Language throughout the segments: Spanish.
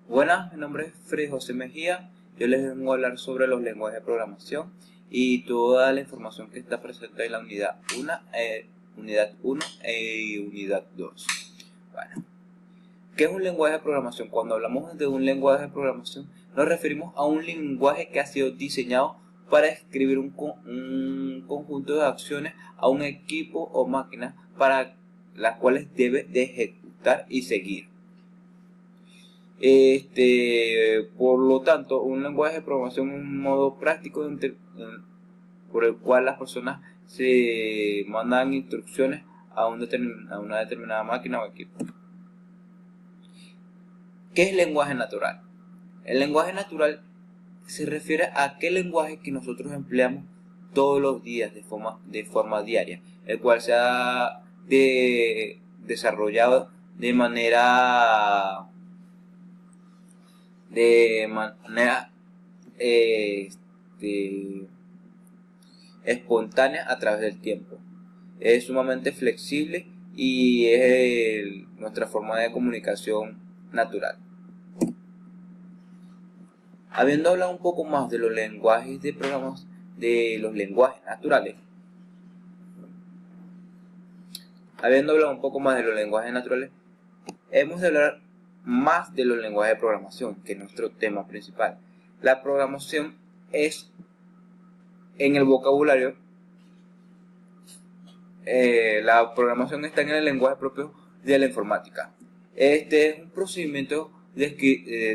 Buenas, mi nombre es Freddy José Mejía. Yo les vengo a hablar sobre los lenguajes de programación y toda la información que está presente en la unidad 1 y unidad 2. Bueno, ¿qué es un lenguaje de programación? Cuando hablamos de un lenguaje de programación, nos referimos a un lenguaje que ha sido diseñado para escribir un conjunto de acciones a un equipo o máquina para las cuales debe de ejecutar y seguir. Por lo tanto, un lenguaje de programación es un modo práctico por el cual las personas se mandan instrucciones a una determinada máquina o equipo. ¿Qué es lenguaje natural? El lenguaje natural se refiere a aquel lenguaje que nosotros empleamos todos los días de forma diaria, el cual se ha desarrollado de manera espontánea a través del tiempo. Es sumamente flexible y es nuestra forma de comunicación natural. Habiendo hablado un poco más de los lenguajes de programas, de los lenguajes naturales, hemos de hablar más de los lenguajes de programación, que es nuestro tema principal. La programación es, en el vocabulario, la programación está en el lenguaje propio de la informática. Este es un procedimiento de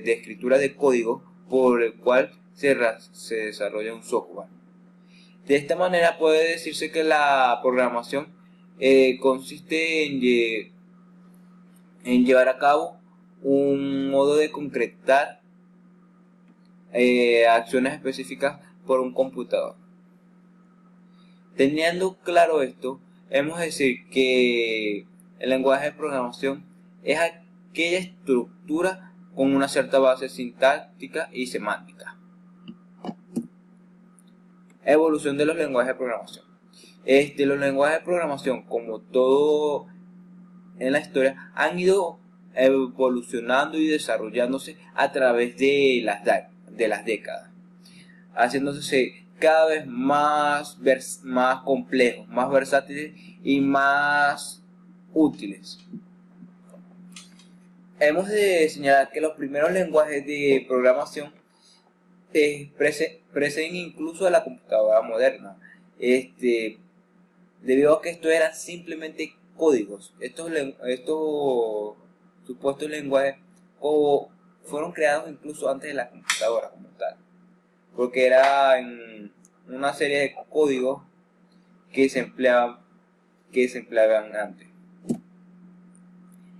escritura de código por el cual se desarrolla un software. De esta manera puede decirse que la programación consiste en llevar a cabo un modo de concretar acciones específicas por un computador. Teniendo claro esto, hemos de decir que el lenguaje de programación es aquella estructura con una cierta base sintáctica y semántica. Evolución de los lenguajes de programación. Los lenguajes de programación, como todo en la historia, han ido evolucionando y desarrollándose a través de las décadas, haciéndose cada vez más complejos, más versátiles y más útiles. Hemos de señalar que los primeros lenguajes de programación preceden incluso a la computadora moderna, debido a que estos eran simplemente códigos. Estos supuestos lenguajes fueron creados incluso antes de la computadora como tal, porque era en una serie de códigos que se empleaban antes.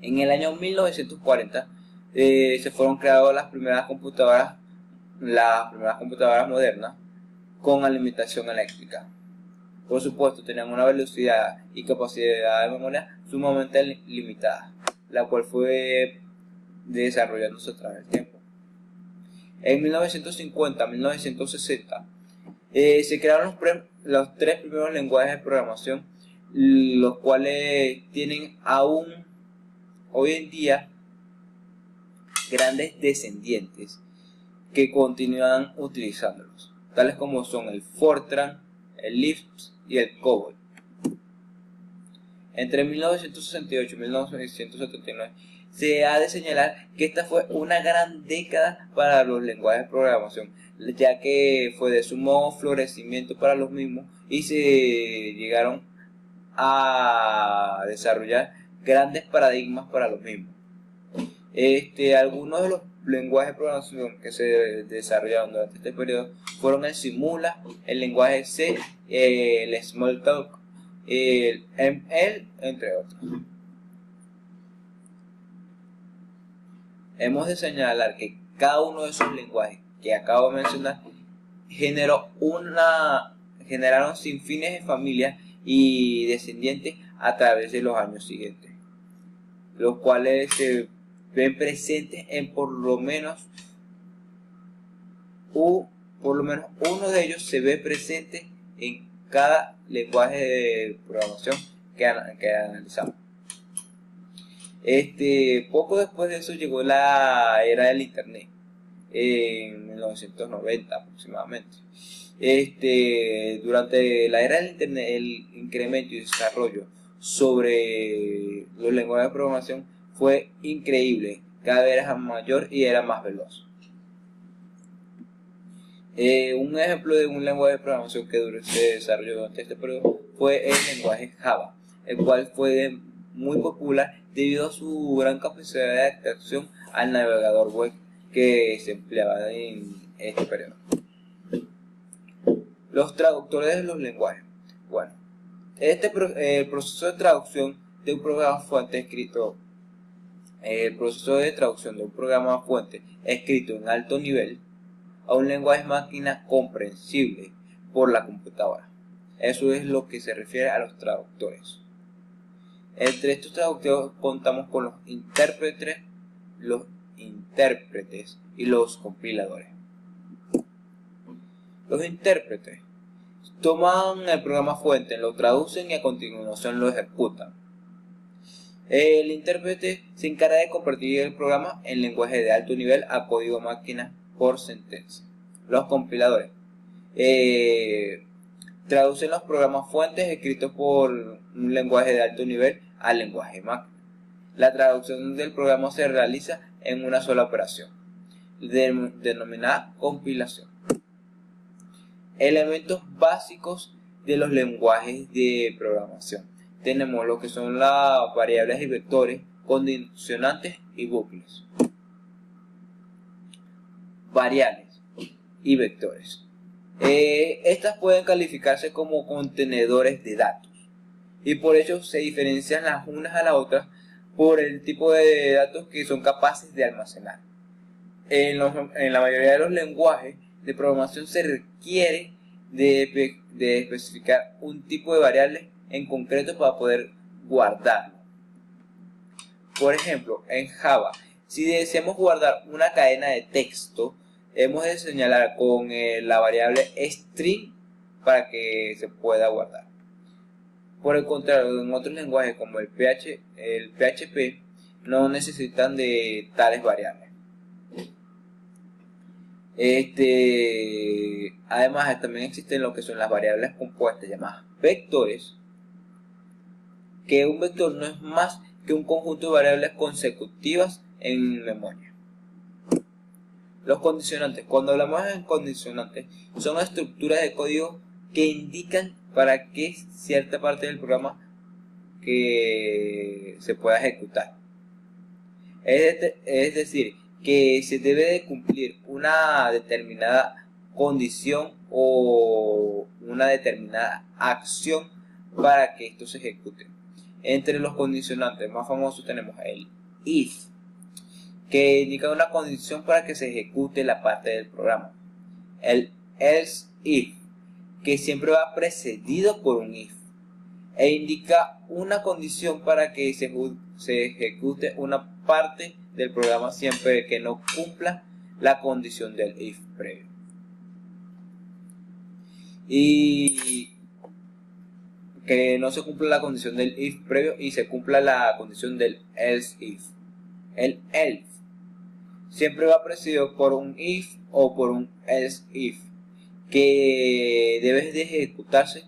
En el año 1940 se fueron creadas las primeras computadoras modernas con alimentación eléctrica. Por supuesto, tenían una velocidad y capacidad de memoria sumamente limitada, la cual fue desarrollándose a través del tiempo. En 1950 1960 se crearon los tres primeros lenguajes de programación, los cuales tienen aún hoy en día grandes descendientes que continúan utilizándolos, tales como son el Fortran, el Lisp y el COBOL. Entre 1968 y 1979 se ha de señalar que esta fue una gran década para los lenguajes de programación, ya que fue de sumo florecimiento para los mismos y se llegaron a desarrollar grandes paradigmas para los mismos. Algunos de los lenguajes de programación que se desarrollaron durante este periodo fueron el Simula, el lenguaje C, el Smalltalk, el ML, entre otros. Hemos de señalar que cada uno de esos lenguajes que acabo de mencionar generaron sin fines de familias y descendientes a través de los años siguientes, los cuales se ven presentes en por lo menos uno de ellos se ve presente en cada lenguaje de programación que analizamos. Poco después de eso llegó la era del internet, en 1990 aproximadamente. Durante la era del internet, el incremento y desarrollo sobre los lenguajes de programación fue increíble, cada vez era mayor y era más veloz. Un ejemplo de un lenguaje de programación que se desarrolló durante este periodo fue el lenguaje Java, el cual fue muy popular debido a su gran capacidad de adaptación al navegador web que se empleaba en este periodo. Los traductores de los lenguajes. Bueno, el proceso de traducción de un programa fuente escrito en alto nivel a un lenguaje máquina comprensible por la computadora. Eso es lo que se refiere a los traductores. Entre estos traductores contamos con los intérpretes y los compiladores. Los intérpretes toman el programa fuente, lo traducen y a continuación lo ejecutan. El intérprete se encarga de convertir el programa en lenguaje de alto nivel a código máquina por sentencia. Los compiladores traducen los programas fuentes escritos por un lenguaje de alto nivel al lenguaje máquina. La traducción del programa se realiza en una sola operación, denominada compilación. Elementos básicos de los lenguajes de programación. Tenemos lo que son las variables y vectores, condicionantes y bucles. Variables y vectores. Estas pueden calificarse como contenedores de datos y por ello se diferencian las unas a las otras por el tipo de datos que son capaces de almacenar. En la mayoría de los lenguajes de programación se requiere de especificar un tipo de variable en concreto para poder guardarlo. Por ejemplo, en Java, si deseamos guardar una cadena de texto, hemos de señalar con la variable string para que se pueda guardar. Por el contrario, en otros lenguajes como el PHP no necesitan de tales variables. Además, también existen lo que son las variables compuestas llamadas vectores, que un vector no es más que un conjunto de variables consecutivas en memoria. Los condicionantes. Cuando hablamos de condicionantes, son estructuras de código que indican para qué cierta parte del programa que se pueda ejecutar. Es decir, que se debe de cumplir una determinada condición o una determinada acción para que esto se ejecute. Entre los condicionantes más famosos tenemos el if, que indica una condición para que se ejecute la parte del programa. El else if, que siempre va precedido por un if, e indica una condición para que se ejecute una parte del programa siempre que no cumpla la condición del if previo. Y que no se cumpla la condición del if previo y se cumpla la condición del else if. El else siempre va precedido por un if o por un else if, que debe de ejecutarse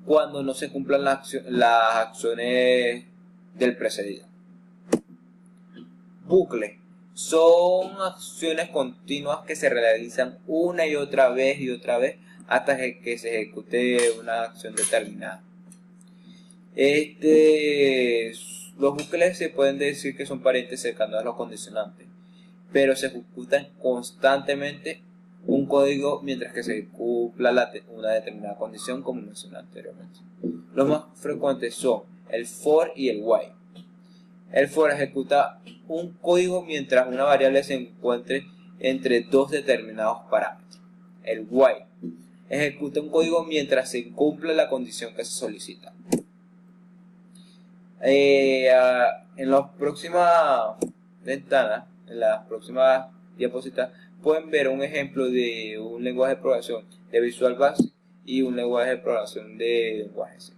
cuando no se cumplan las acciones del precedido. Bucle son acciones continuas que se realizan una y otra vez hasta que se ejecute una acción determinada. Los bucles se pueden decir que son parientes cercanos a los condicionantes, pero se ejecutan constantemente un código mientras que se cumpla una determinada condición, como mencioné anteriormente. Los más frecuentes son el for y el while. El for ejecuta un código mientras una variable se encuentre entre dos determinados parámetros. El while ejecuta un código mientras se cumpla la condición que se solicita. En las próximas ventanas, en las próximas diapositivas, pueden ver un ejemplo de un lenguaje de programación de Visual Basic y un lenguaje de programación de lenguaje C.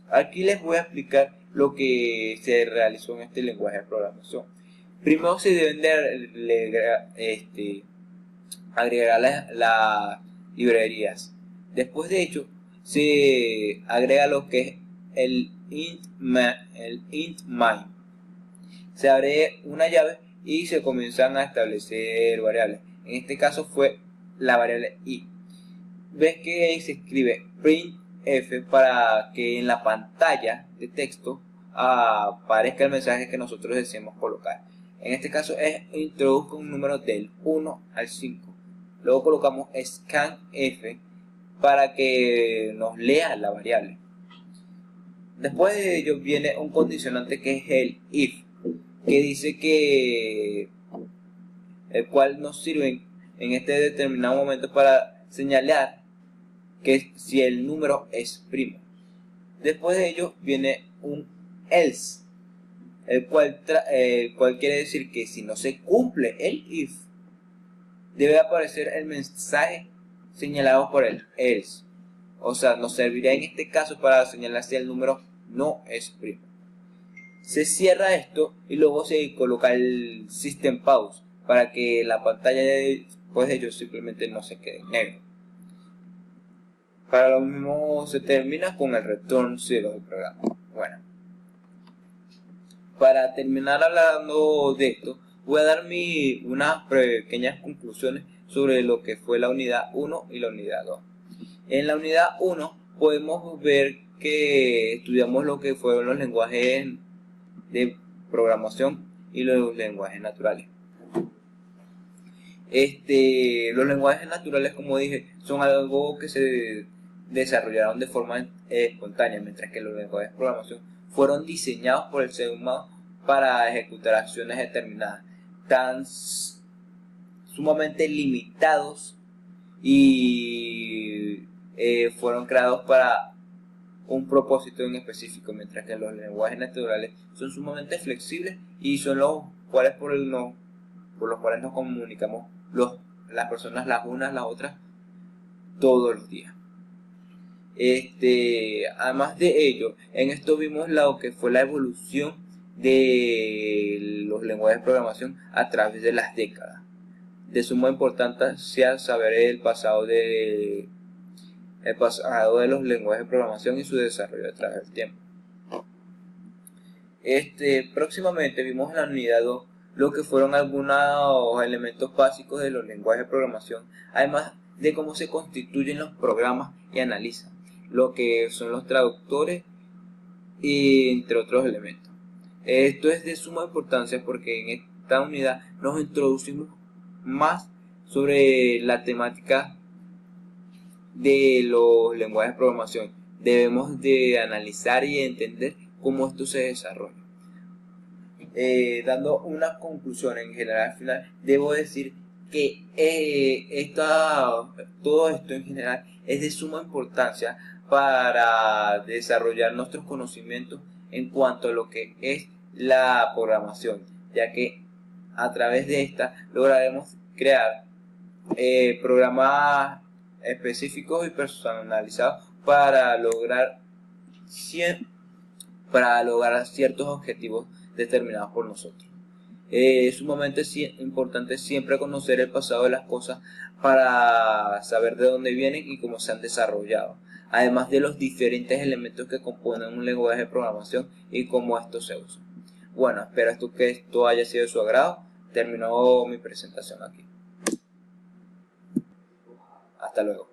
Aquí les voy a explicar lo que se realizó en este lenguaje de programación. Primero se deben de agregar las librerías. Después de hecho se agrega lo que es el int main. Se abre una llave y se comienzan a establecer variables. En este caso fue la variable i. Ves que se escribe printf para que en la pantalla de texto aparezca el mensaje que nosotros deseamos colocar. En este caso es introduzca un número del 1 al 5. Luego colocamos scanf para que nos lea la variable. Después de ello viene un condicionante que es el if, que dice que el cual nos sirve en este determinado momento para señalar que si el número es primo. Después de ello viene un else, el cual quiere decir que si no se cumple el if, debe aparecer el mensaje señalado por el else. O sea, nos servirá en este caso para señalar si el número no es primo. Se cierra esto y luego se coloca el system pause para que la pantalla después de ello simplemente no se quede en negro. Para lo mismo se termina con el return 0 del programa. Bueno, para terminar hablando de esto, voy a dar unas pequeñas conclusiones sobre lo que fue la unidad 1 y la unidad 2. En la unidad 1 podemos ver que estudiamos lo que fueron los lenguajes de programación y los lenguajes naturales. Los lenguajes naturales, como dije, son algo que se desarrollaron de forma espontánea, mientras que los lenguajes de programación fueron diseñados por el ser humano para ejecutar acciones determinadas, tan sumamente limitados y fueron creados para un propósito en específico, mientras que los lenguajes naturales son sumamente flexibles y son los cuales por los cuales nos comunicamos las personas las unas las otras todos los días. Además de ello, en esto vimos lo que fue la evolución de los lenguajes de programación a través de las décadas. De suma importancia saber el pasado de los lenguajes de programación y su desarrollo a través del tiempo. Próximamente vimos en la unidad 2 lo que fueron algunos elementos básicos de los lenguajes de programación, además de cómo se constituyen los programas y analizan lo que son los traductores y entre otros elementos. Esto es de suma importancia porque en esta unidad nos introducimos más sobre la temática de los lenguajes de programación. Debemos de analizar y entender cómo esto se desarrolla. Dando una conclusión en general al final, debo decir que todo esto en general es de suma importancia para desarrollar nuestros conocimientos en cuanto a lo que es la programación, ya que a través de esta lograremos crear programas específicos y personalizados para lograr ciertos objetivos determinados por nosotros. Es sumamente importante siempre conocer el pasado de las cosas para saber de dónde vienen y cómo se han desarrollado, además de los diferentes elementos que componen un lenguaje de programación y cómo estos se usan. Bueno, espero que esto haya sido de su agrado. Terminó mi presentación aquí. Hasta luego.